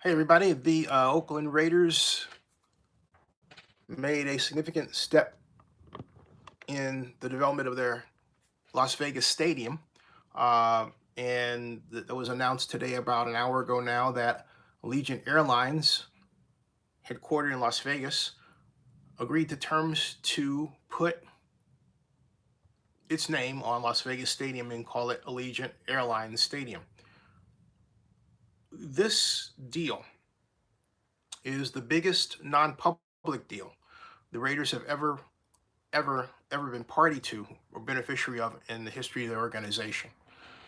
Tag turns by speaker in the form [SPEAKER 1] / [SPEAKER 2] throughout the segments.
[SPEAKER 1] Hey, everybody. The Oakland Raiders made a significant step in the development of their Las Vegas stadium. And it was announced today, about an hour ago now, that Allegiant Airlines, headquartered in Las Vegas, agreed to terms to put its name on Las Vegas Stadium and call it Allegiant Airlines Stadium. This deal is the biggest non public deal the Raiders have ever been party to or beneficiary of in the history of the organization.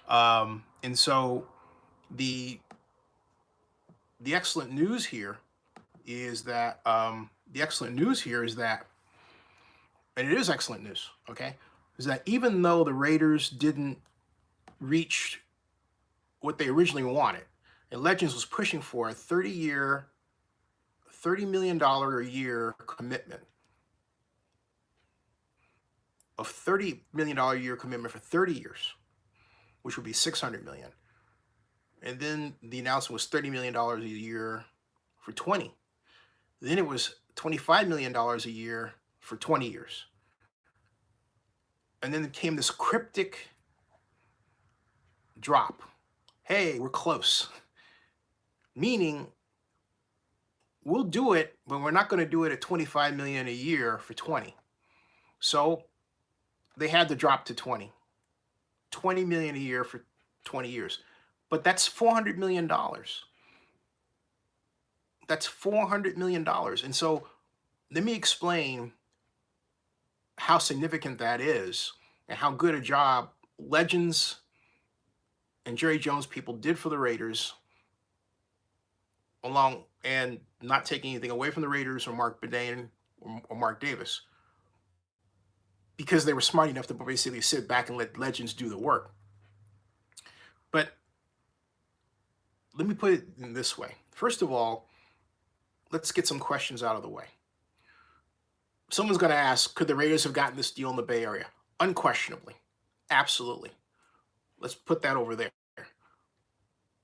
[SPEAKER 1] And so the the excellent news here is that the excellent news here is that, and it is excellent news, okay, is that even though the Raiders didn't reach what they originally wanted, and Legends was pushing for a 30-year, $30 million a year commitment, of $30 million a year commitment for 30 years, which would be 600 million. And then the announcement was $30 million a year for 20. Then it was $25 million a year for 20 years. And then came this cryptic drop. Hey, we're close. Meaning, we'll do it, but we're not going to do it at 25 million a year for 20. So they had to drop to 20 million a year for 20 years. But that's $400 million. That's $400 million. And so let me explain how significant that is and how good a job Legends and Jerry Jones people did for the Raiders, along and not taking anything away from the Raiders or Mark Bedane or Mark Davis, because they were smart enough to basically sit back and let Legends do the work. But let me put it in this way. First of all, let's get some questions out of the way. Someone's going to ask, could the Raiders have gotten this deal in the Bay Area? Unquestionably. Absolutely. Let's put that over there.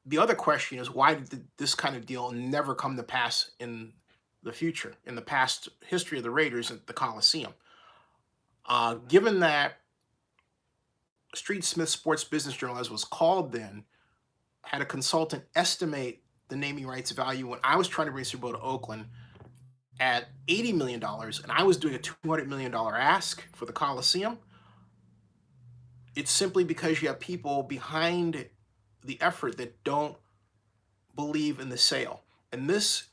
[SPEAKER 1] The other question is, why did this kind of deal never come to pass in the future, in the past history of the Raiders at the Coliseum? Given that Street Smith Sports Business Journal, as was called then, had a consultant estimate the naming rights value when I was trying to bring Super Bowl to Oakland at $80 million, and I was doing a $200 million ask for the Coliseum, it's simply because you have people behind the effort that don't believe in the sale. And this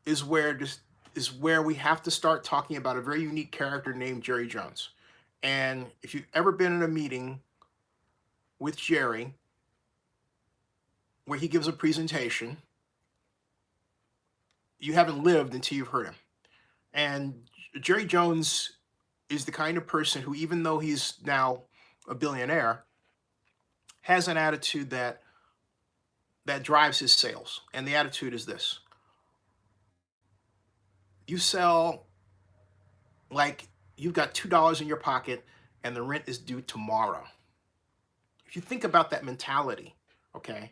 [SPEAKER 1] is where we have to start talking about a very unique character named Jerry Jones. And if you've ever been in a meeting with Jerry where he gives a presentation, you haven't lived until you've heard him. And Jerry Jones is the kind of person who, even though he's now a billionaire, has an attitude that drives his sales. And the attitude is this: you sell like you've got $2 in your pocket and the rent is due tomorrow. If you think about that mentality, okay,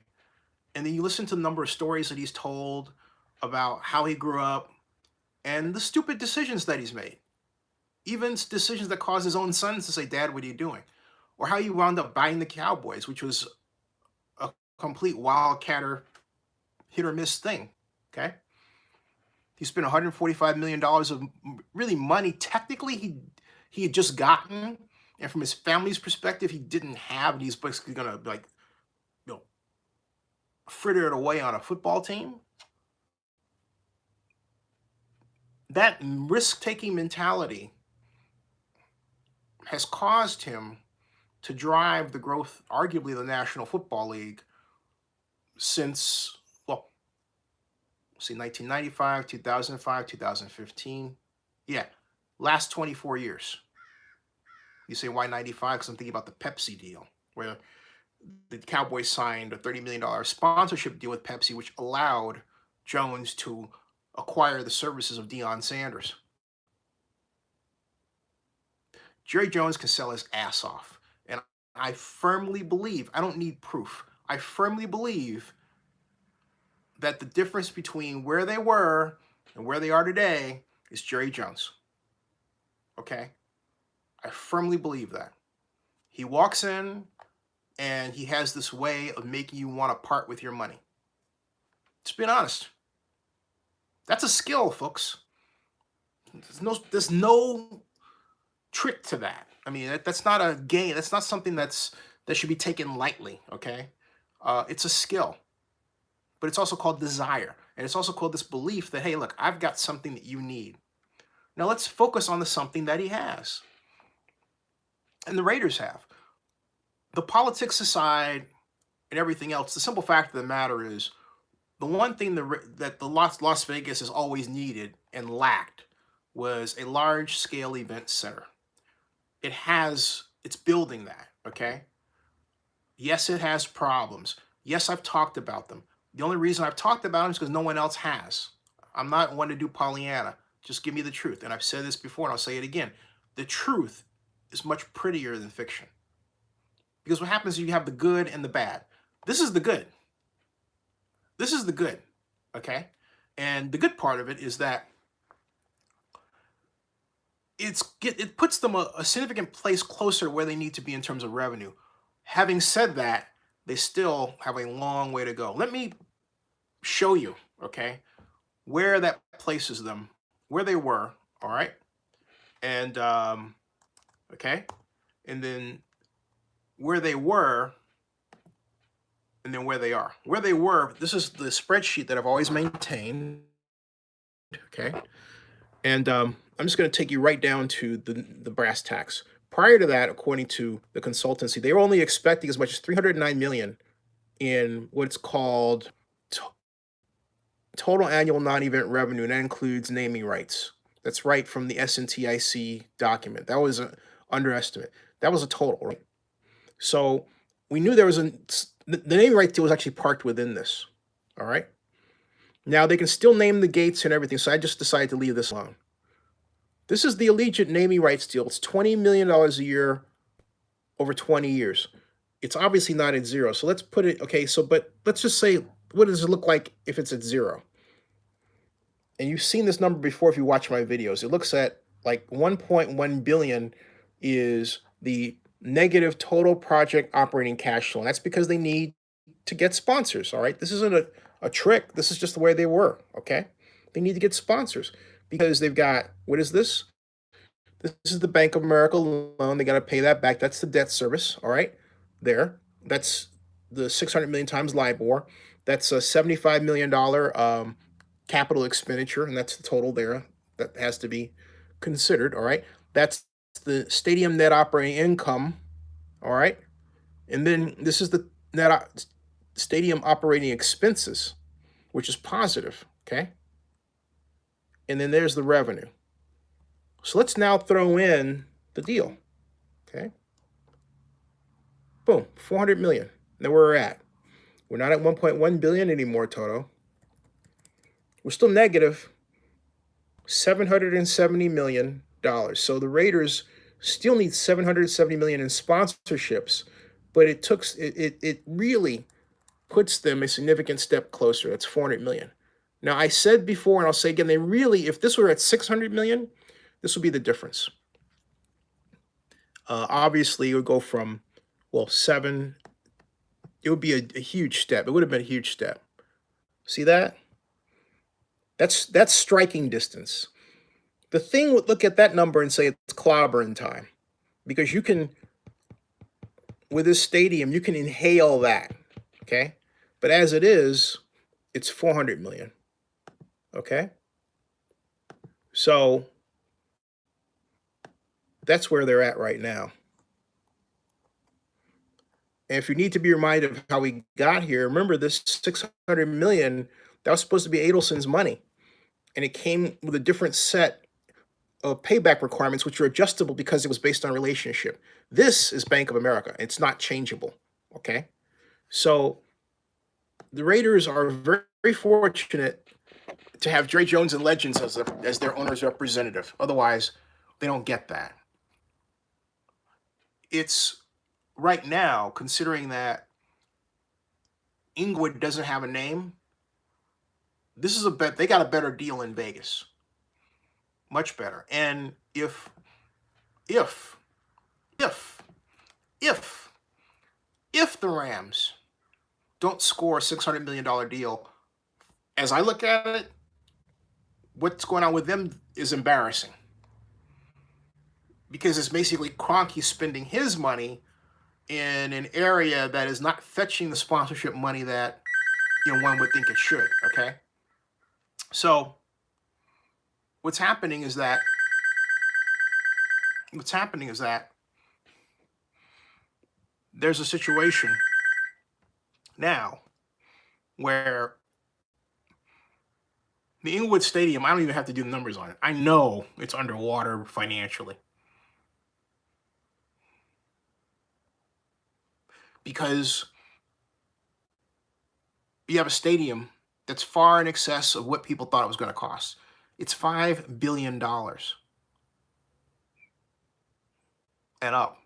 [SPEAKER 1] and then you listen to the number of stories that he's told about how he grew up and the stupid decisions that he's made, even decisions that caused his own sons to say, Dad, what are you doing? Or how he wound up buying the Cowboys, which was a complete wildcatter, hit or miss thing, okay? He spent $145 million of really money technically he had just gotten, and from his family's perspective, he didn't have, and he's basically gonna, like, fritter it away on a football team. That risk-taking mentality has caused him to drive the growth, arguably, of the National Football League since, well, see, 1995, 2005, 2015. Yeah, last 24 years. You say, why 95? Because I'm thinking about the Pepsi deal, where the Cowboys signed a $30 million sponsorship deal with Pepsi, which allowed Jones to acquire the services of Deion Sanders. Jerry Jones can sell his ass off. I firmly believe, I don't need proof, I firmly believe that the difference between where they were and where they are today is Jerry Jones. Okay? I firmly believe that. He walks in and he has this way of making you want to part with your money. Just being honest. That's a skill, folks. There's no trick to that. I mean, that's not a game. That's not something that should be taken lightly. Okay, it's a skill, but it's also called desire, and it's also called this belief that, hey, look, I've got something that you need. Now let's focus on the something that he has, and the Raiders have. The politics aside and everything else, the simple fact of the matter is, the one thing that the Las Vegas has always needed and lacked was a large scale event center. It's building that, okay? Yes, it has problems. Yes, I've talked about them. The only reason I've talked about them is because no one else has. I'm not one to do Pollyanna. Just give me the truth. And I've said this before and I'll say it again. The truth is much prettier than fiction. Because what happens is you have the good and the bad. This is the good. This is the good, okay? And the good part of it is that it puts them a significant place closer where they need to be in terms of revenue. Having said that, they still have a long way to go. Let me show you, okay, where that places them, where they were, all right? And, okay, and then where they were, and then where they are. Where they were, this is the spreadsheet that I've always maintained, okay? And I'm just going to take you right down to the brass tacks. Prior to that, according to the consultancy, they were only expecting as much as 309 million in what's called total annual non-event revenue, and that includes naming rights. That's right from the SNTIC document. That was an underestimate. That was a total, right? So we knew there was the naming right deal was actually parked within this. All right. Now they can still name the gates and everything, so I just decided to leave this alone. This is the Allegiant naming rights deal. It's $20 million a year over 20 years. It's obviously not at zero. So let's put it, okay, but let's just say, what does it look like if it's at zero? And you've seen this number before if you watch my videos. It looks at like 1.1 billion is the negative total project operating cash flow. And that's because they need to get sponsors, all right? This isn't a trick. This is just the way they were, okay? They need to get sponsors because they've got, what is this? This is the Bank of America loan. They got to pay that back. That's the debt service, all right? There. That's the 600 million times LIBOR. That's a $75 million capital expenditure, and that's the total there that has to be considered, all right? That's the stadium net operating income, all right? And then this is the net stadium operating expenses, which is positive, okay? And then there's the revenue. So let's now throw in the deal, okay? Boom, 400 million. There we're at. We're not at 1.1 billion anymore, Toto. We're still negative $770 million. So the Raiders still need 770 million in sponsorships, but it really puts them a significant step closer. That's 400 million. Now I said before, and I'll say again, if this were at 600 million, this would be the difference. Obviously, it would go from, well, 7. It would be a huge step. It would have been a huge step. See that? That's striking distance. The thing would look at that number and say it's clobbering time, because you can, with this stadium, you can inhale that, okay? But as it is, it's 400 million, okay? So that's where they're at right now. And if you need to be reminded of how we got here, remember this 600 million, that was supposed to be Adelson's money. And it came with a different set of payback requirements, which are adjustable because it was based on relationship. This is Bank of America. It's not changeable, okay? So the Raiders are very, very fortunate to have Jerry Jones and Legends as their owner's representative. Otherwise, they don't get that. It's right now, considering that Inglewood doesn't have a name, This is a bet. They got a better deal in Vegas, much better. And if if if if the Rams don't score a $600 million deal, as I look at it, what's going on with them is embarrassing, because it's basically Kroenke spending his money in an area that is not fetching the sponsorship money that one would think it should. Okay, so what's happening is that there's a situation now where the Inglewood Stadium, I don't even have to do the numbers on it. I know it's underwater financially, because you have a stadium that's far in excess of what people thought it was going to cost. It's $5 billion and up.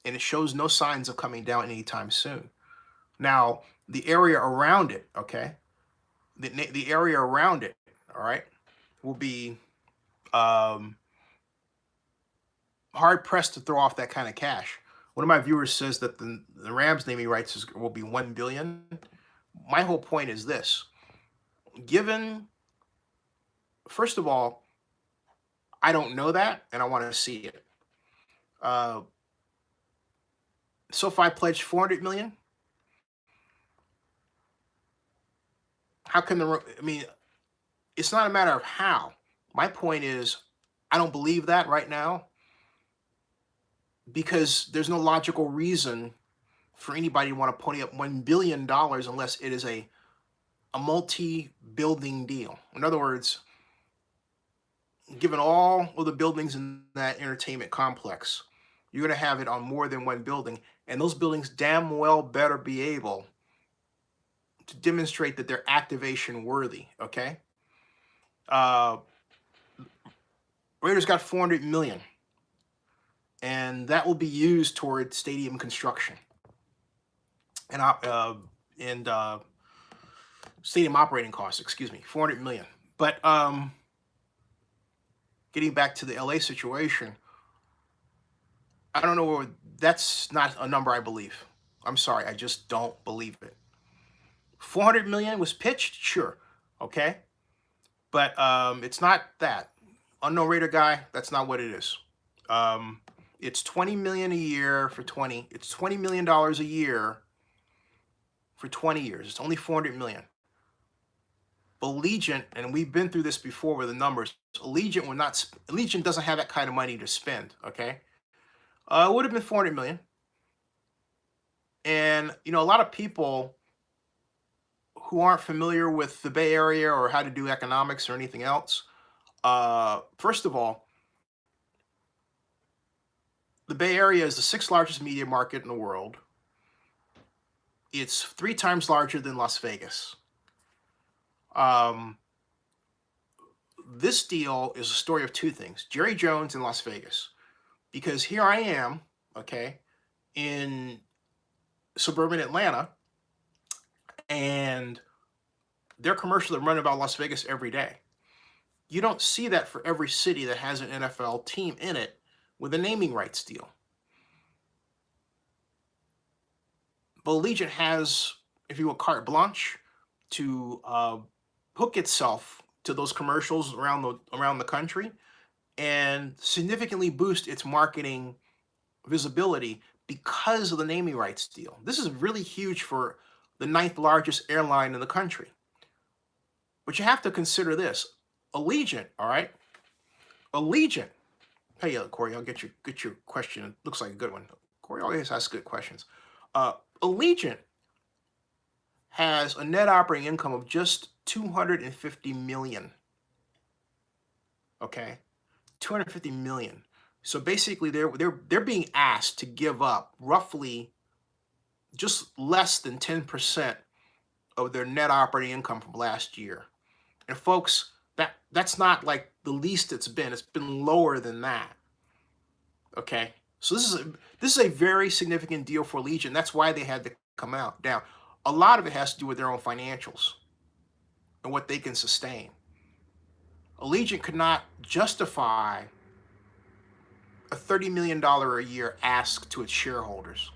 [SPEAKER 1] And it shows no signs of coming down anytime soon. Now, the area around it, okay, the area around it, all right, will be hard pressed to throw off that kind of cash. One of my viewers says that the Rams naming rights will be $1 billion. My whole point is this: given, first of all, I don't know that, and I want to see it. SoFi pledged $400 million. How can it's not a matter of how. My point is, I don't believe that right now, because there's no logical reason for anybody to want to pony up $1 billion unless it is a multi-building deal. In other words, given all of the buildings in that entertainment complex, you're going to have it on more than one building, and those buildings damn well better be able to demonstrate that they're activation worthy. Okay, Raiders got $400 million, and that will be used toward stadium construction and stadium operating costs. Excuse me, $400 million. But getting back to the LA situation, I don't know. That's not a number I believe. I'm sorry, I just don't believe it. $400 million was pitched, sure, okay, but it's not that. Unknown Raider guy, that's not what it is. It's $20 million a year for 20. It's $20 million a year for 20 years. It's only $400 million. Allegiant, and we've been through this before with the numbers. Allegiant doesn't have that kind of money to spend. Okay, it would have been $400 million. And a lot of people who aren't familiar with the Bay Area or how to do economics or anything else, first of all, the Bay Area is the 6th largest media market in the world. It's 3 times larger than Las Vegas. This deal is a story of 2 things: Jerry Jones and Las Vegas. Because here I am, okay, in suburban Atlanta, and their commercials are running about Las Vegas every day. You don't see that for every city that has an NFL team in it with a naming rights deal. But Allegiant has, if you will, carte blanche to hook itself to those commercials around the country and significantly boost its marketing visibility because of the naming rights deal. This is really huge for the 9th largest airline in the country. But you have to consider this: Allegiant, all right? Allegiant. Hey, Corey, I'll get your question. It looks like a good one. Corey always asks good questions. Allegiant has a net operating income of just $250 million. Okay, $250 million. So basically, they're being asked to give up roughly just less than 10% of their net operating income from last year. And folks, that's not like the least it's been. It's been lower than that. Okay, so this is a very significant deal for Allegiant. That's why they had to come out. Now, a lot of it has to do with their own financials and what they can sustain. Allegiant could not justify a $30 million a year ask to its shareholders.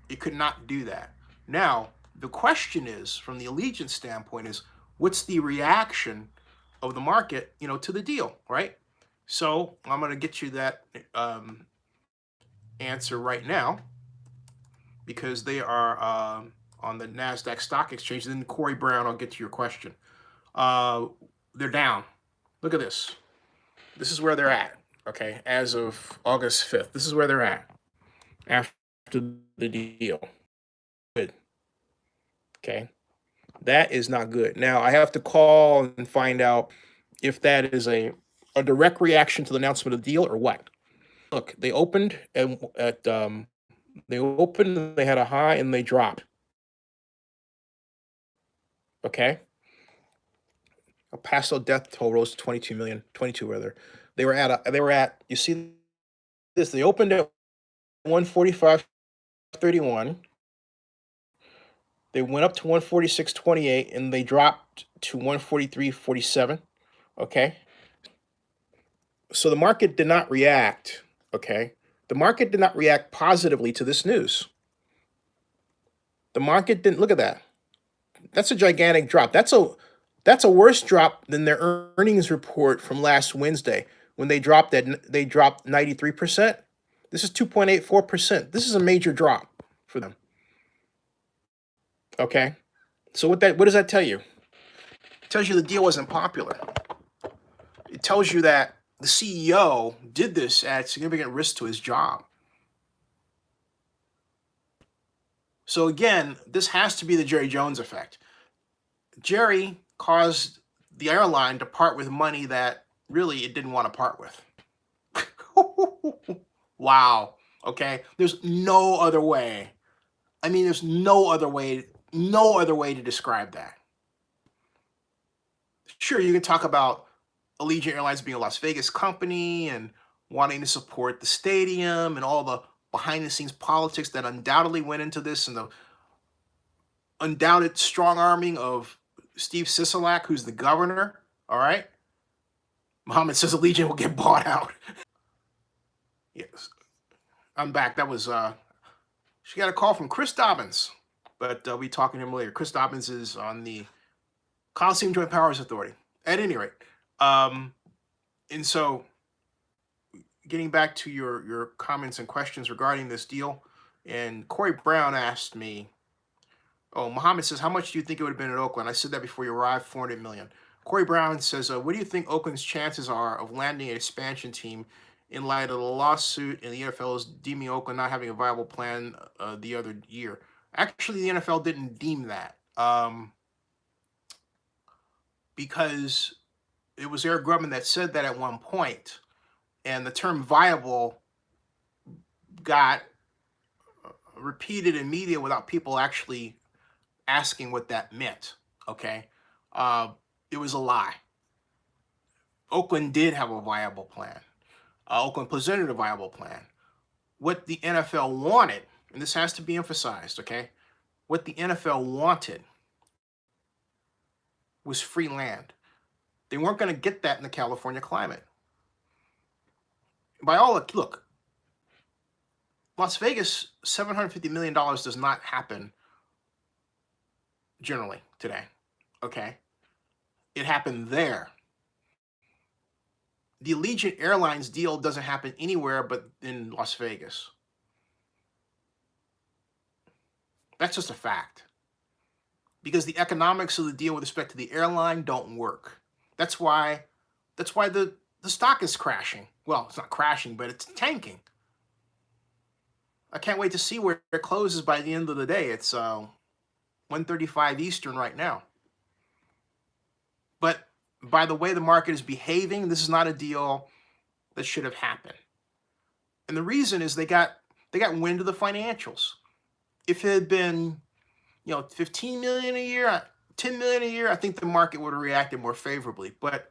[SPEAKER 1] It could not do that. Now, the question is, from the Allegiant standpoint, is what's the reaction of the market, to the deal, right? So I'm going to get you that answer right now, because they are on the NASDAQ Stock Exchange. And then Corey Brown, I'll get to your question. They're down. Look at this. This is where they're at, okay, as of August 5th. This is where they're at after the deal. Good. Okay. That is not good. Now, I have to call and find out if that is a direct reaction to the announcement of the deal or what. Look, they opened they had a high and they dropped. Okay. El Paso death toll rose to 22 rather. They were at, you see this, they opened at 145.31. They went up to 146.28 and they dropped to 143.47. Okay. So the market did not react. Okay. The market did not react positively to this news. The market didn't. Look at that. That's a gigantic drop. That's a worse drop than their earnings report from last Wednesday when they dropped 93%. This is 2.84%. This is a major drop for them. Okay. So what does that tell you? It tells you the deal wasn't popular. It tells you that the CEO did this at significant risk to his job. So again, this has to be the Jerry Jones effect. Jerry caused the airline to part with money that really it didn't want to part with. Wow. Okay. There's no other way. I mean, there's no other way to describe that. Sure, you can talk about Allegiant Airlines being a Las Vegas company and wanting to support the stadium and all the behind-the-scenes politics that undoubtedly went into this, and the undoubted strong-arming of Steve Sisolak, who's the governor, all right? Muhammad says Allegiant will get bought out. Yes, I'm back. That was, she got a call from Chris Dobbins, but we'll be talking to him later. Chris Dobbins is on the Coliseum Joint Powers Authority. At any rate, and so getting back to your comments and questions regarding this deal, and Corey Brown asked me, oh, Muhammad says, how much do you think it would have been at Oakland? I said that before you arrived, $400 million. Corey Brown says, what do you think Oakland's chances are of landing an expansion team in light of the lawsuit and the NFL is deeming Oakland not having a viable plan the other year? Actually, the NFL didn't deem that because it was Eric Grubman that said that at one point, and the term viable got repeated in media without people actually asking what that meant, okay? It was a lie. Oakland did have a viable plan. Oakland presented a viable plan. What the NFL wanted, and this has to be emphasized, okay? What the NFL wanted was free land. They weren't going to get that in the California climate. Look, Las Vegas, $750 million does not happen generally today, okay? It happened there. The Allegiant Airlines deal doesn't happen anywhere but in Las Vegas. That's just a fact. Because the economics of the deal with respect to the airline don't work. That's why the stock is crashing. Well, it's not crashing, but it's tanking. I can't wait to see where it closes by the end of the day. It's 1:35 Eastern right now. But by the way the market is behaving, this is not a deal that should have happened. And the reason is they got wind of the financials. If it had been, 15 million a year, 10 million a year, I think the market would have reacted more favorably. But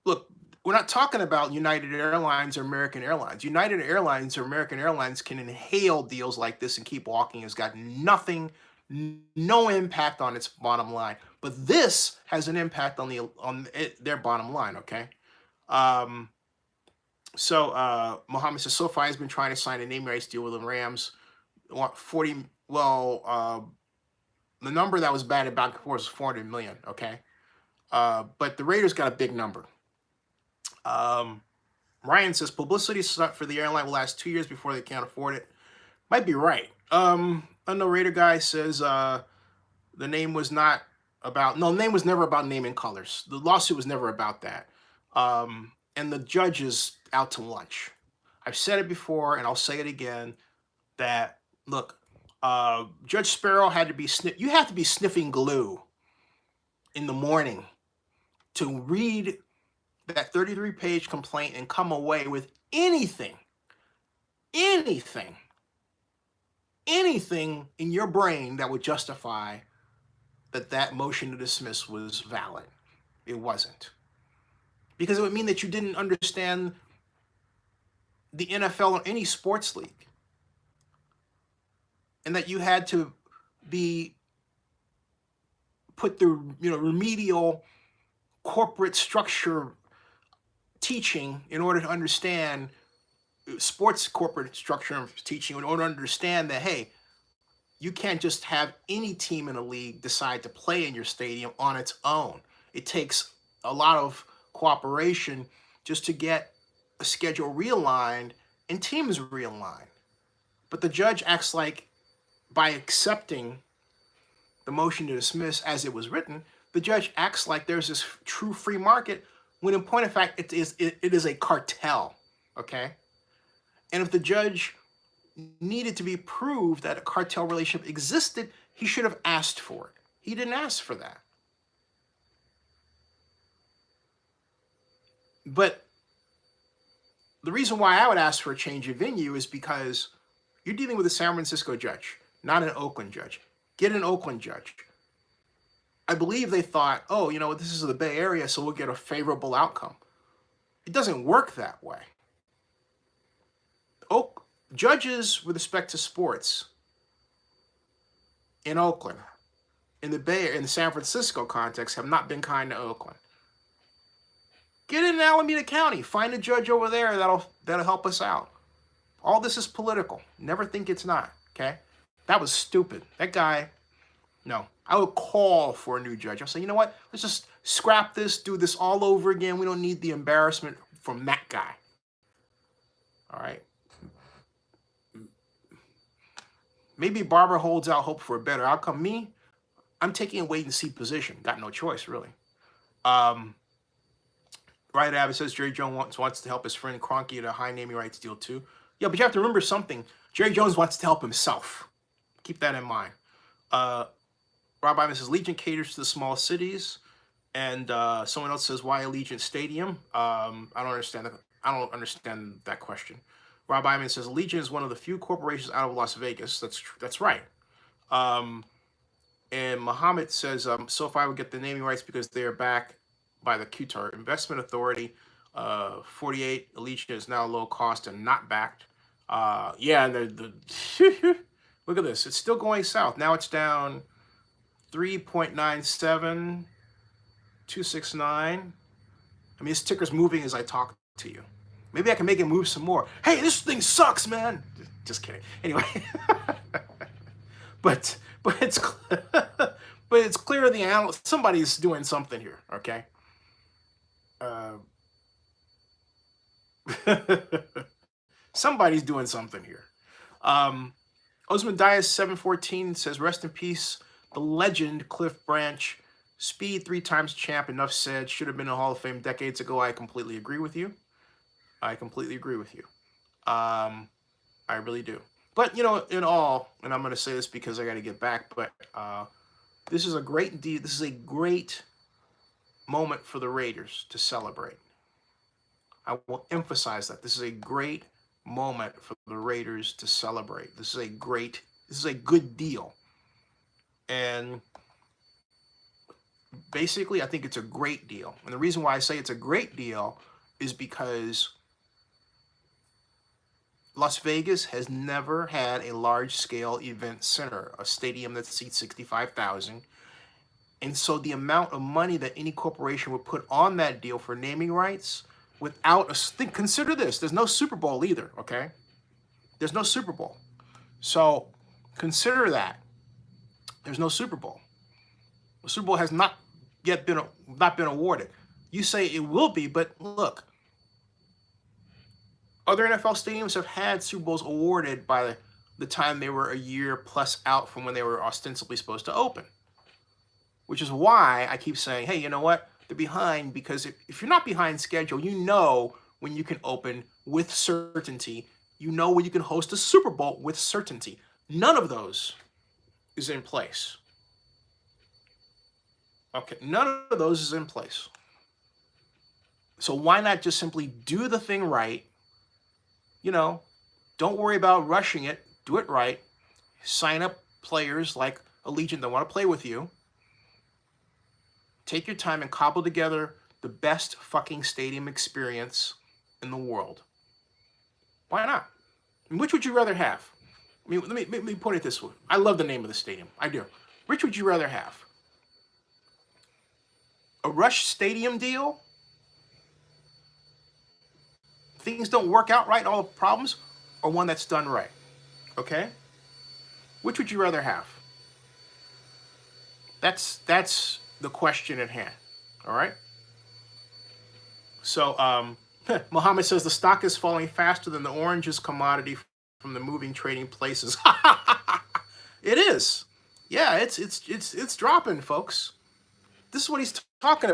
[SPEAKER 1] look, we're not talking about United Airlines or American Airlines. United Airlines or American Airlines can inhale deals like this and keep walking. It's got nothing No impact on its bottom line. But this has an impact on their bottom line. Okay. Um, Mohammed says SoFi has been trying to sign a name rights deal with the Rams. Want 40. Well, the number that was batted back and forth was 400 million. Okay. But the Raiders got a big number. Um, Ryan says publicity stunt for the airline will last 2 years before they can't afford it. Might be right. Another Raider guy says the name was not about. No, the name was never about name and colors. The lawsuit was never about that. And the judge is out to lunch. I've said it before, and I'll say it again. That look, Judge Sparrow had to be you have to be sniffing glue in the morning to read that 33-page complaint and come away with anything in your brain that would justify that motion to dismiss was valid. It wasn't. Because it would mean that you didn't understand the NFL or any sports league. And that you had to be put through, remedial corporate structure teaching in order to understand sports corporate structure and teaching in order to understand that, hey, you can't just have any team in a league decide to play in your stadium on its own. It takes a lot of cooperation just to get a schedule realigned and teams realigned. But the judge acts like by accepting the motion to dismiss as it was written, the judge acts like there's this true free market when in point of fact it is a cartel, okay? And if the judge needed to be proved that a cartel relationship existed, he should have asked for it. He didn't ask for that. But the reason why I would ask for a change of venue is because you're dealing with a San Francisco judge, not an Oakland judge. Get an Oakland judge. I believe they thought, oh, this is the Bay Area, so we'll get a favorable outcome. It doesn't work that way. Judges with respect to sports in Oakland, in the San Francisco context, have not been kind to Oakland. Get in Alameda County. Find a judge over there that'll help us out. All this is political. Never think it's not, okay? That was stupid. That guy, no. I would call for a new judge. I'll say, you know what? Let's just scrap this, do this all over again. We don't need the embarrassment from that guy. All right? Maybe Barbara holds out hope for a better outcome. Me, I'm taking a wait-and-see position. Got no choice, really. Riot Abbott says Jerry Jones wants to help his friend Kroenke at a high naming rights deal too. Yeah, but you have to remember something. Jerry Jones wants to help himself. Keep that in mind. Rob Ivan says Allegiant caters to the small cities. And someone else says, why Allegiant Stadium? I don't understand that question. Rob Ivan says Allegiant is one of the few corporations out of Las Vegas. That's right. And Muhammad says SoFi would get the naming rights because they are backed by the Qatar Investment Authority. 48 Allegiant is now low cost and not backed. Yeah, and look at this. It's still going south. Now it's down 3.97, 269. I mean, this ticker's moving as I talk to you. Maybe I can make it move some more. Hey, this thing sucks, man. Just kidding. Anyway, but it's clear the analyst, somebody's doing something here. Okay. Somebody's doing something here. Osman Dias 714 says, rest in peace, the legend Cliff Branch. Speed 3 times champ, enough said. Should have been in the Hall of Fame decades ago. I completely agree with you. I really do. But, in all, and I'm going to say this because I got to get back, but this is a great deal. This is a great moment for the Raiders to celebrate. I will emphasize that. This is a great moment for the Raiders to celebrate. This is a good deal. And basically, I think it's a great deal. And the reason why I say it's a great deal is because Las Vegas has never had a large-scale event center, a stadium that seats 65,000. And so the amount of money that any corporation would put on that deal for naming rights without consider this, there's no Super Bowl either, okay? There's no Super Bowl. So consider that. There's no Super Bowl. The Super Bowl has not yet been awarded. You say it will be, but look, other NFL stadiums have had Super Bowls awarded by the time they were a year plus out from when they were ostensibly supposed to open. Which is why I keep saying, hey, you know what? They're behind, because if you're not behind schedule, you know when you can open with certainty. You know when you can host a Super Bowl with certainty. None of those is in place. Okay, none of those is in place. So why not just simply do the thing right? You know, don't worry about rushing it. Do it right. Sign up players like Allegiant that want to play with you. Take your time and cobble together the best fucking stadium experience in the world. Why not? And which would you rather have? I mean, let me put it this way. I love the name of the stadium. I do. Which would you rather have? A rush stadium deal? Things don't work out right, all the problems, or one that's done right? Okay? Which would you rather have? That's the question at hand. All right? So, Muhammad says the stock is falling faster than the oranges commodity from the moving trading places. It is. Yeah, it's dropping, folks. This is what he's talking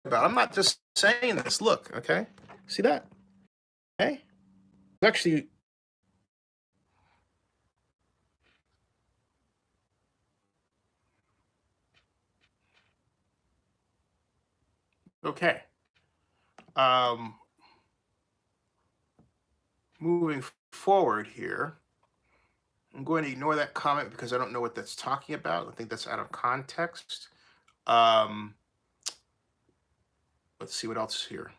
[SPEAKER 1] about. I'm not just saying this. Look, okay? See that? Okay? Actually, okay. Moving forward here, I'm going to ignore that comment because I don't know what that's talking about. I think that's out of context. Let's see what else is here.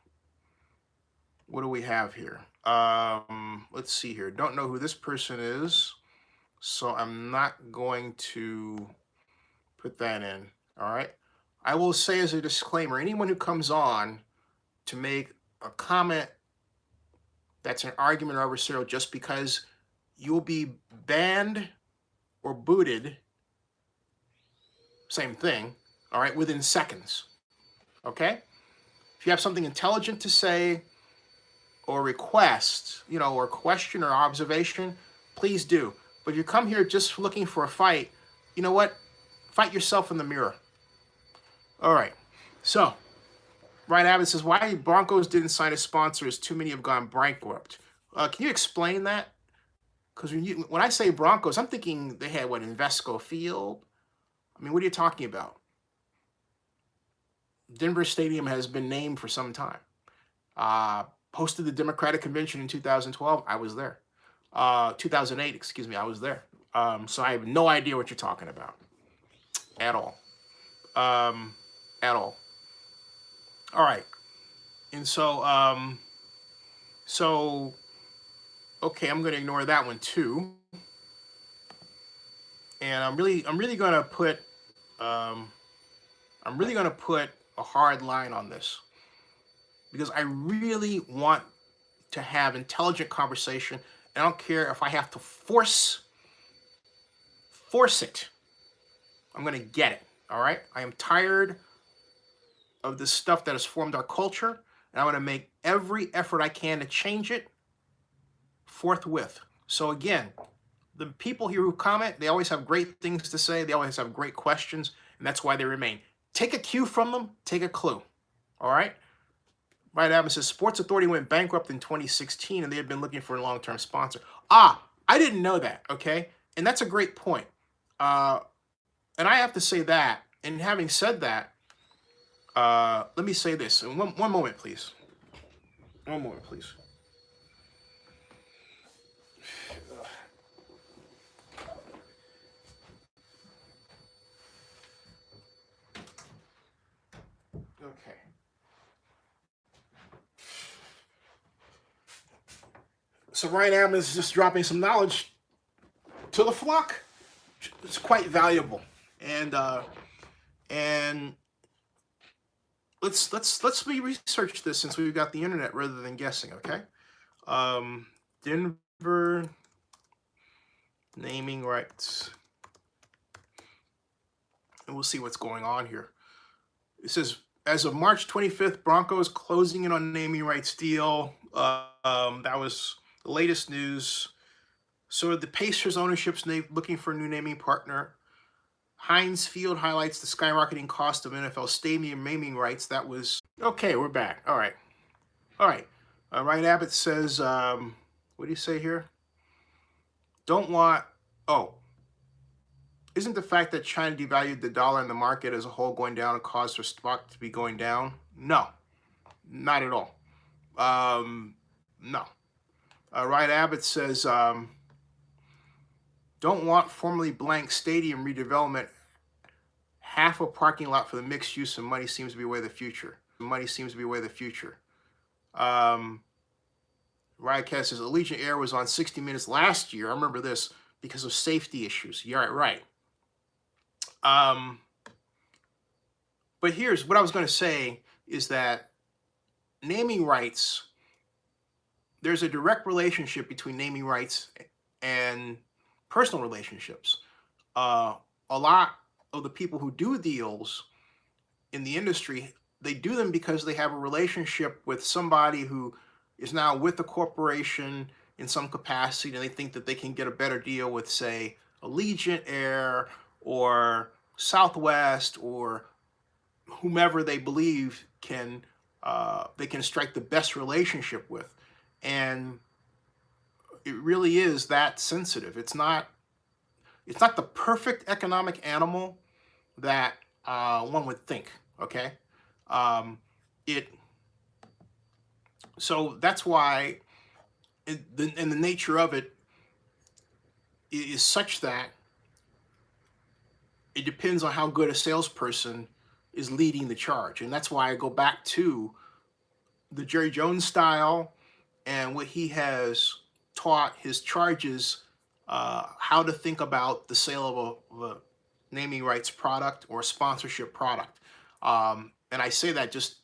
[SPEAKER 1] What do we have here? Let's see here. Don't know who this person is, so I'm not going to put that in. All right. I will say as a disclaimer, anyone who comes on to make a comment that's an argument or adversarial just because you'll be banned or booted, same thing, all right, within seconds. Okay? If you have something intelligent to say or request, you know, or question or observation, please do. But if you come here just looking for a fight, you know what? Fight yourself in the mirror. All right. So, Ryan Abbott says, why Broncos didn't sign a sponsor as too many have gone bankrupt. Can you explain that? Because when I say Broncos, I'm thinking they had, Invesco Field? I mean, what are you talking about? Denver Stadium has been named for some time. Hosted the Democratic Convention in 2012. I was there. 2008, excuse me, I was there. So I have no idea what you're talking about. At all. At all. All right. And so, okay, I'm going to ignore that one too. And I'm really going to put, a hard line on this because I really want to have intelligent conversation. I don't care if I have to force it. I'm going to get it. All right. I am tired of this stuff that has formed our culture, and I want to make every effort I can to change it forthwith. So again, the people here who comment, they always have great things to say. They always have great questions, and that's why they remain. Take a cue from them. Take a clue. All right? Right, Adam says, Sports Authority went bankrupt in 2016, and they had been looking for a long-term sponsor. I didn't know that, okay? And that's a great point. And I have to say that, and having said that, let me say this. One moment, please. One moment, please. Okay. So Ryan Abbott is just dropping some knowledge to the flock. It's quite valuable, and let's research this since we've got the internet rather than guessing. Okay, Denver naming rights, and we'll see what's going on here. It says, as of March 25th, Broncos closing in on naming rights deal. That was the latest news. So the Pacers ownership's looking for a new naming partner. Heinz Field highlights the skyrocketing cost of NFL stadium naming rights. That was okay. We're back. All right. Ryan Abbott says, what do you say here? Don't want. Oh, isn't the fact that China devalued the dollar and the market as a whole going down a cause for stock to be going down? No, not at all. No. Ryan Abbott says, don't want formerly blank stadium redevelopment. Half a parking lot for the mixed use and money seems to be the way of the future. Riotcast says Allegiant Air was on 60 Minutes last year. I remember this because of safety issues. You're right. But here's what I was going to say is that naming rights, there's a direct relationship between naming rights and personal relationships. A lot of the people who do deals in the industry, they do them because they have a relationship with somebody who is now with the corporation in some capacity, and they think that they can get a better deal with, say, Allegiant Air or Southwest or whomever they believe can they can strike the best relationship with. And it really is that sensitive. It's not the perfect economic animal that one would think. Okay, so that's why the nature of it is such that it depends on how good a salesperson is leading the charge. And that's why I go back to the Jerry Jones style and what he has taught his charges, how to think about the sale of a naming rights product or a sponsorship product. And I say that just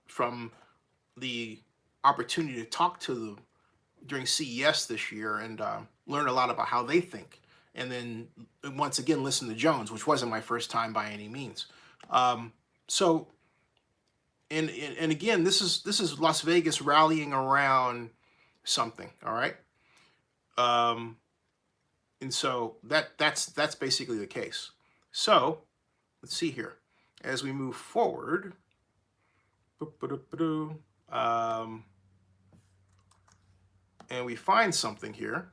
[SPEAKER 1] from the opportunity to talk to them during CES this year and learn a lot about how they think. And then once again, listen to Jones, which wasn't my first time by any means. So, and again, this is Las Vegas rallying around something. All right. And so that's basically the case. So let's see here as we move forward. And we find something here,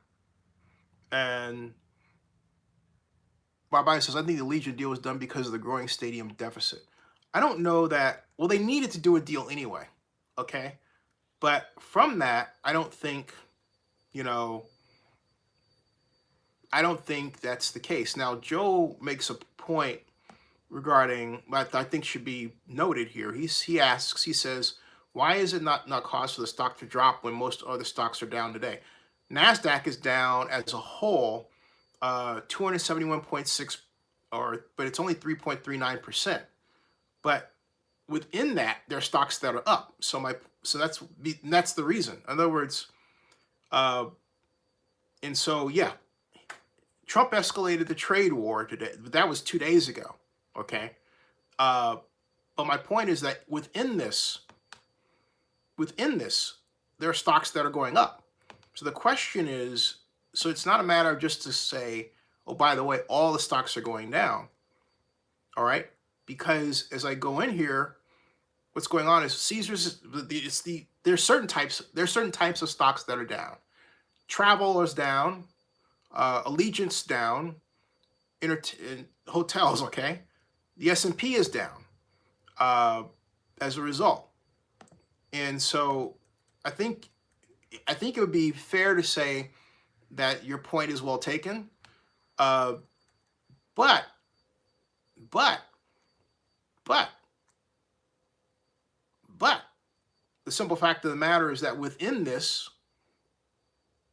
[SPEAKER 1] and Bob Biden says, I think the Allegiant deal was done because of the growing stadium deficit. I don't know that. Well, they needed to do a deal anyway, okay? But from that, I don't think that's the case. Now, Joe makes a point regarding, but I think should be noted here. He says, why is it not cause for the stock to drop when most other stocks are down today? NASDAQ is down as a whole 271.6, but it's only 3.39%. But within that, there are stocks that are up. So that's the reason. In other words, and so yeah, Trump escalated the trade war today. That was 2 days ago. Okay, but my point is that within this, there are stocks that are going up. So the question is, so it's not a matter of just to say, oh, by the way, all the stocks are going down. All right, because as I go in here, what's going on is Caesar's. There's certain types of stocks that are down. Travel is down. Allegiant's down. Hotels, okay. The S&P is down as a result. And so I think it would be fair to say that your point is well taken. But the simple fact of the matter is that within this,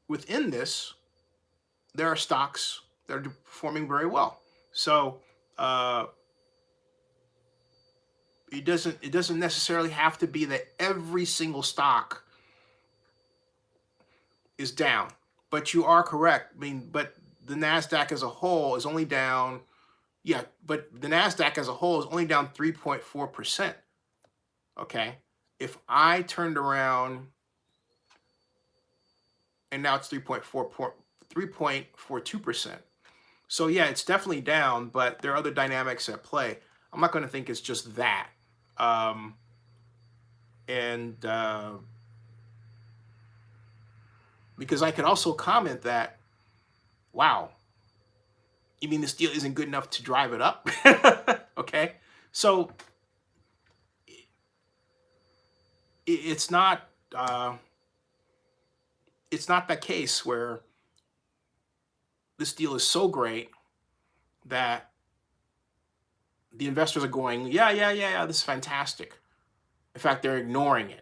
[SPEAKER 1] within this, there are stocks that are performing very well. So uh, it doesn't necessarily have to be that every single stock is down. But you are correct. I mean, but the Nasdaq as a whole is only down. Yeah, but the Nasdaq as a whole is only down 3.4%. Okay, if I turned around and now it's 3.42%. So yeah, it's definitely down, but there are other dynamics at play. I'm not going to think it's just that. Um, and Because I could also comment that, wow, you mean this deal isn't good enough to drive it up? Okay, so it's not it's not the case where this deal is so great that the investors are going, yeah, yeah, yeah, yeah, this is fantastic. In fact, they're ignoring it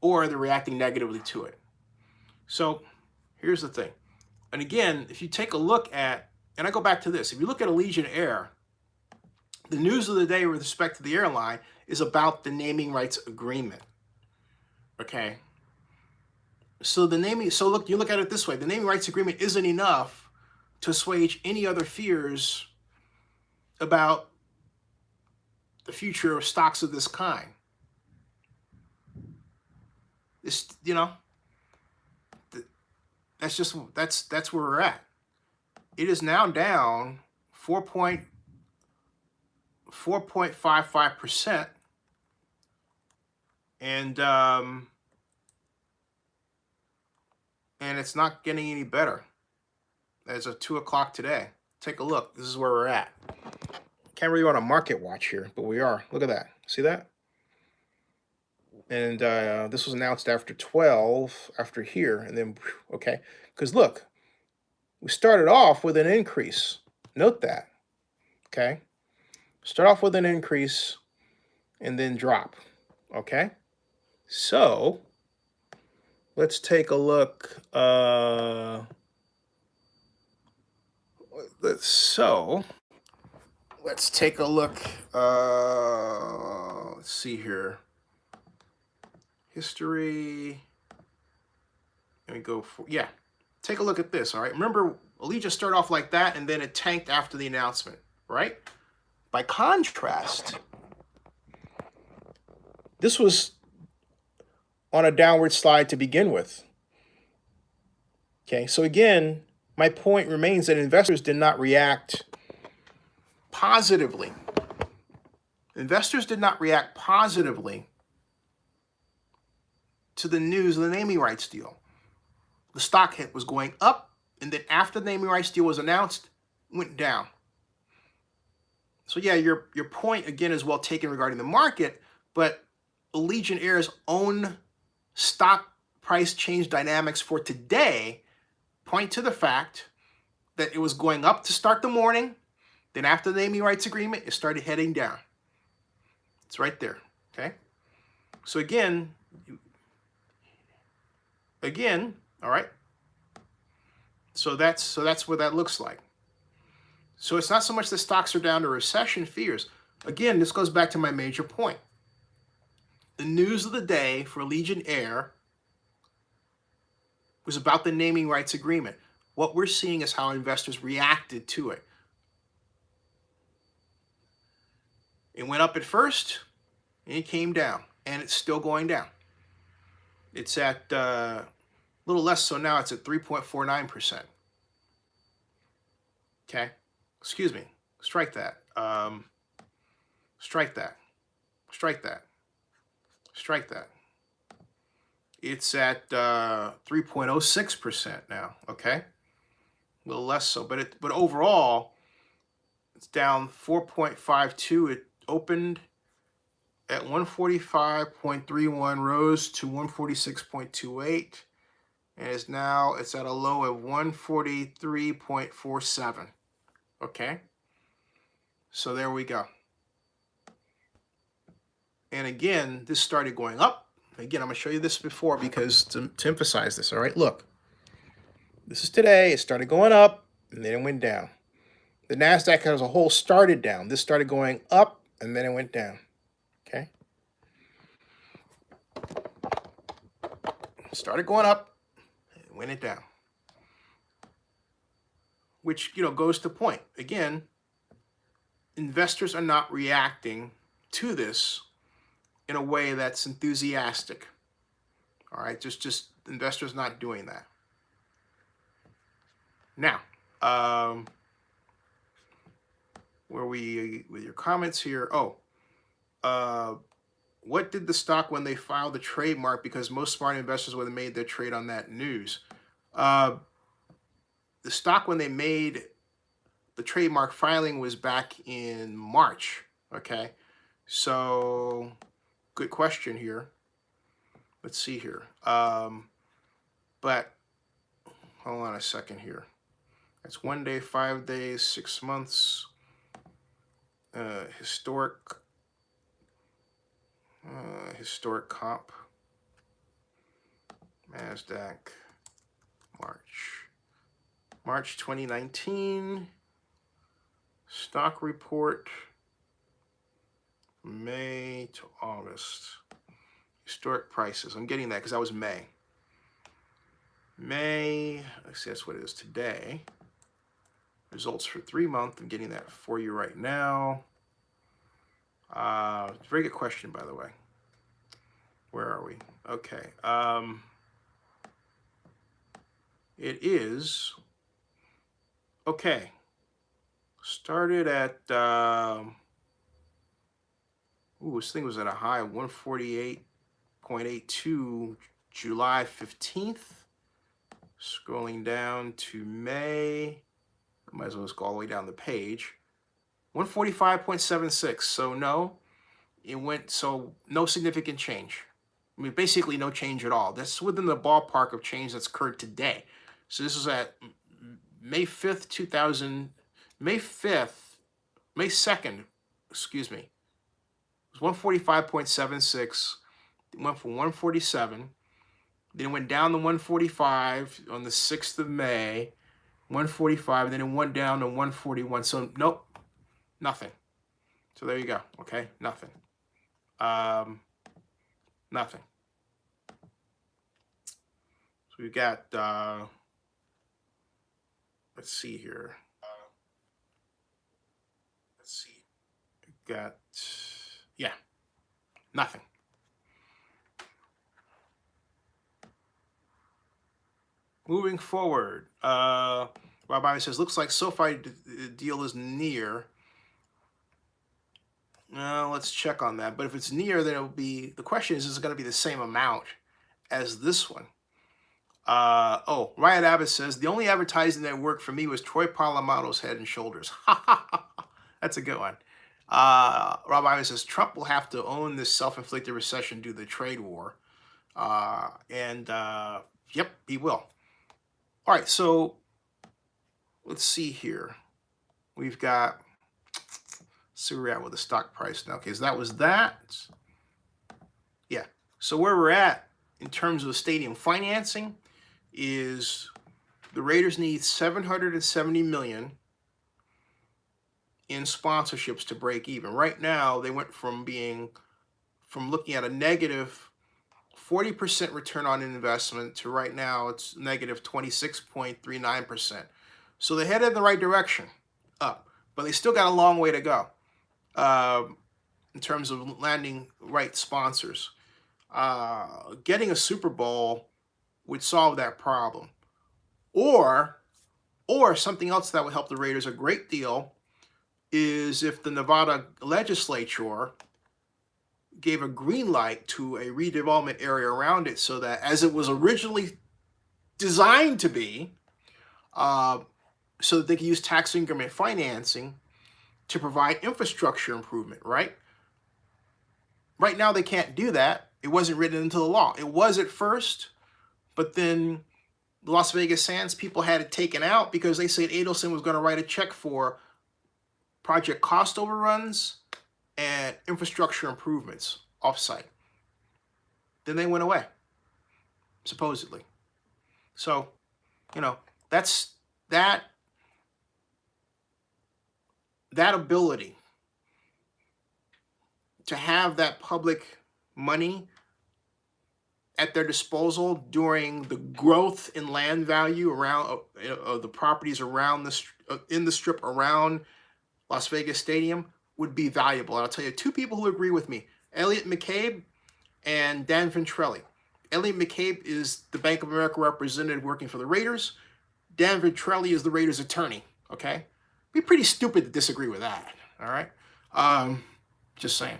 [SPEAKER 1] or they're reacting negatively to it. So here's the thing. And again, if you take a look at, and I go back to this, if you look at Allegiant Air, the news of the day with respect to the airline is about the naming rights agreement. Okay. So you look at it this way, the naming rights agreement isn't enough to assuage any other fears about the future of stocks of this kind. This, that's where we're at. It is now down 4.55%, and it's not getting any better as of 2 o'clock today. Take a look. This is where we're at. Can't really go on a market watch here, but we are. Look at that. See that? And this was announced after 12, after here, and then, okay. Because look, we started off with an increase. Note that, okay? Start off with an increase and then drop, okay? So, let's take a look. Let's take a look. Let's see here. History. Let me go for, yeah. Take a look at this, all right? Remember, Allegiant started off like that, and then it tanked after the announcement, right? By contrast, this was on a downward slide to begin with. Okay, so again, my point remains that investors did not react positively. Investors did not react positively to the news of the naming rights deal. The stock hit was going up, and then after the naming rights deal was announced, it went down. So yeah, your point again is well taken regarding the market, but Allegiant Air's own stock price change dynamics for today point to the fact that it was going up to start the morning, then after the naming rights agreement, it started heading down. It's right there, okay? So again, all right? So that's what that looks like. So it's not so much that stocks are down to recession fears. Again, this goes back to my major point. The news of the day for Allegiant Air was about the naming rights agreement. What we're seeing is how investors reacted to it. It went up at first, and it came down, and it's still going down. It's at a little less so now. It's at 3.49%. Okay, excuse me. Strike that. Strike that. Strike that. Strike that. It's at 3.06% now. Okay, a little less so, but overall, it's down 4.52. It opened at 145.31, rose to 146.28, and it's at a low of 143.47. Okay, so there we go. And again, this started going up. Again, I'm going to show you this before because to emphasize this, all right? Look, This is today. It started going up and then it went down. The NASDAQ as a whole started down. This started going up and then it went down. Okay. Started going up and went it down. Which, goes to point. Again, investors are not reacting to this in a way that's enthusiastic. All right, just investors not doing that. Now, where we with your comments here? What did the stock when they filed the trademark? Because most smart investors would have made their trade on that news. The stock when they made the trademark filing was back in March. Okay, so good question here. Let's see here. But hold on a second here. That's 1 day, 5 days, 6 months. Historic comp. NASDAQ. March 2019. Stock report. May to August. Historic prices. I'm getting that because that was May. Let's see, that's what it is today. Results for 3 months. I'm getting that for you right now. Very good question, by the way. Where are we? Okay. It is, okay. Started at, this thing was at a high of 148.82 July 15th. Scrolling down to May. I might as well just go all the way down the page. 145.76. So no, it went, so no significant change. I mean, basically no change at all. That's within the ballpark of change that's occurred today. So this is at May 2nd, excuse me. It was 145.76. It went from 147. Then it went down to 145 on the 6th of May. 145, then it went down to 141. So nope, nothing. So there you go. Okay, nothing. Nothing. So we've got, let's see here. We've got, yeah, nothing. Moving forward, Rob Ivan says, looks like SoFi deal is near. Let's check on that. But if it's near, then it'll be, the question is it going to be the same amount as this one? Ryan Abbott says, the only advertising that worked for me was Troy Polamalu's Head and Shoulders. That's a good one. Rob Ivan says, Trump will have to own this self-inflicted recession due to the trade war. Yep, he will. All right, so let's see here. We've got, see where we're at with the stock price now. Okay, so that was that. Yeah, so where we're at in terms of stadium financing is the Raiders need $770 million in sponsorships to break even. Right now, they went from looking at a negative 40% return on investment to right now it's negative 26.39%. So they're headed in the right direction, up, but they still got a long way to go in terms of landing right sponsors. Getting a Super Bowl would solve that problem, or something else that would help the Raiders a great deal is if the Nevada legislature gave a green light to a redevelopment area around it so that as it was originally designed to be, so that they could use tax increment financing to provide infrastructure improvement, right? Right now they can't do that. It wasn't written into the law. It was at first, but then the Las Vegas Sands people had it taken out because they said Adelson was going to write a check for project cost overruns and infrastructure improvements offsite. Then they went away, supposedly. So, That's that that ability to have that public money at their disposal during the growth in land value around the properties around in the strip around Las Vegas Stadium would be valuable. And I'll tell you two people who agree with me: Elliot McCabe and Dan Ventrelli. Elliot McCabe is the Bank of America representative working for the Raiders. Dan Ventrelli is the Raiders attorney. Okay, be pretty stupid to disagree with that. All right, just saying.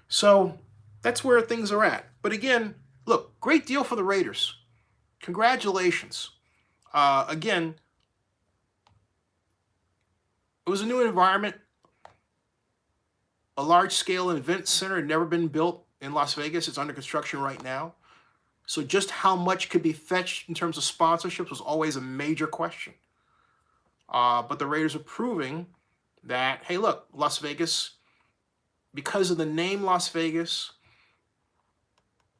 [SPEAKER 1] So that's where things are at. But again, look, great deal for the Raiders. Congratulations. Again, it was a new environment. A large-scale event center had never been built in Las Vegas. It's under construction right now. So just how much could be fetched in terms of sponsorships was always a major question. But the Raiders are proving that, hey, look, Las Vegas, because of the name Las Vegas,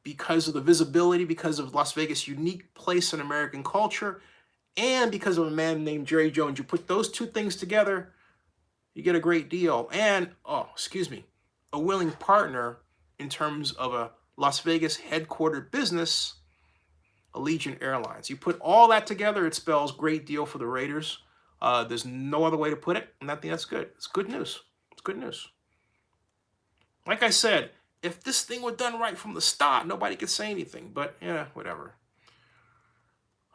[SPEAKER 1] because of the visibility, because of Las Vegas' unique place in American culture, and because of a man named Jerry Jones, you put those two things together, you get a great deal. And, a willing partner in terms of a Las Vegas headquartered business, Allegiant Airlines. You put all that together, it spells great deal for the Raiders. There's no other way to put it, and I think that's good. It's good news. It's good news. Like I said, if this thing were done right from the start, nobody could say anything. But yeah, whatever.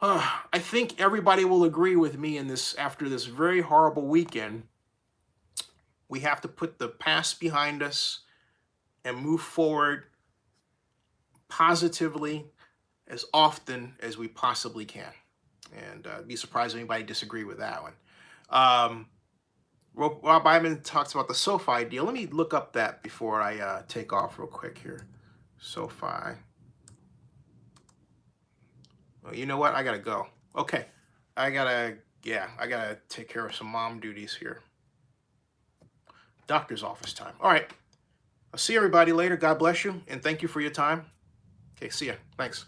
[SPEAKER 1] I think everybody will agree with me in this. After this very horrible weekend, we have to put the past behind us and move forward positively as often as we possibly can. And be surprised if anybody disagree with that one. Rob Iman talks about the SoFi deal. Let me look up that before I take off real quick here. SoFi. Well, you know what? I gotta go. Okay, I gotta take care of some mom duties here. Doctor's office time. All right. I'll see everybody later. God bless you, and thank you for your time. Okay, see ya. Thanks.